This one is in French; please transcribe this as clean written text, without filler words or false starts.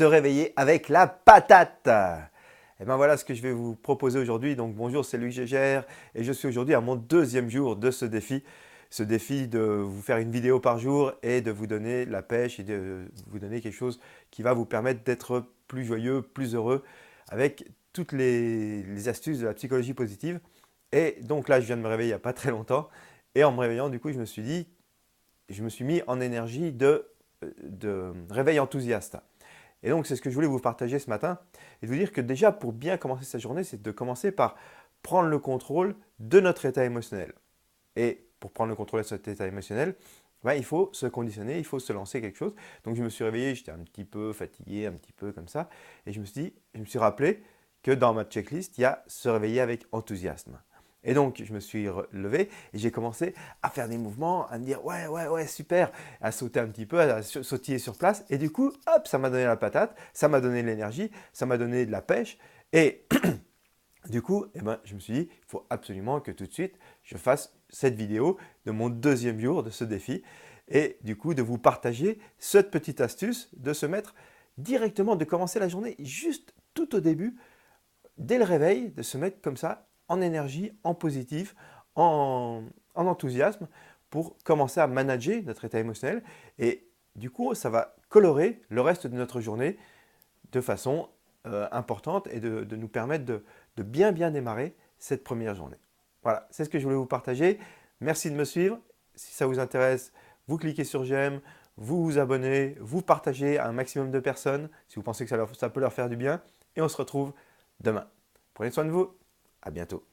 se réveiller avec la patate. Et bien voilà ce que je vais vous proposer aujourd'hui. Donc bonjour, c'est Louis Gégère et je suis aujourd'hui à mon deuxième jour de ce défi. Ce défi de vous faire une vidéo par jour et de vous donner la pêche et de vous donner quelque chose qui va vous permettre d'être plus joyeux, plus heureux avec toutes les astuces de la psychologie positive. Et donc là, je viens de me réveiller il n'y a pas très longtemps. Et en me réveillant, du coup, je me suis mis en énergie de réveil enthousiaste. Et donc, c'est ce que je voulais vous partager ce matin et de vous dire que déjà, pour bien commencer sa journée, c'est de commencer par prendre le contrôle de notre état émotionnel. Et pour prendre le contrôle de cet état émotionnel, ben, il faut se conditionner, il faut se lancer quelque chose. Donc, je me suis réveillé, j'étais un petit peu fatigué, un petit peu comme ça. Et je me suis rappelé que dans ma checklist, il y a se réveiller avec enthousiasme. Et donc, je me suis levé et j'ai commencé à faire des mouvements, à me dire ouais, ouais, ouais, super, à sauter un petit peu, à sautiller sur place. Et du coup, hop, ça m'a donné la patate, ça m'a donné de l'énergie, ça m'a donné de la pêche. Et du coup, eh ben, je me suis dit, il faut absolument que tout de suite, je fasse cette vidéo de mon deuxième jour de ce défi. Et du coup, de vous partager cette petite astuce de se mettre directement, de commencer la journée juste tout au début dès le réveil, de se mettre comme ça en énergie, en positif, en enthousiasme pour commencer à manager notre état émotionnel. Et du coup, ça va colorer le reste de notre journée de façon importante et de nous permettre de bien démarrer cette première journée. Voilà, c'est ce que je voulais vous partager. Merci de me suivre. Si ça vous intéresse, vous cliquez sur j'aime, vous vous abonnez, vous partagez à un maximum de personnes si vous pensez que ça peut leur faire du bien. Et on se retrouve demain. Prenez soin de vous. À bientôt.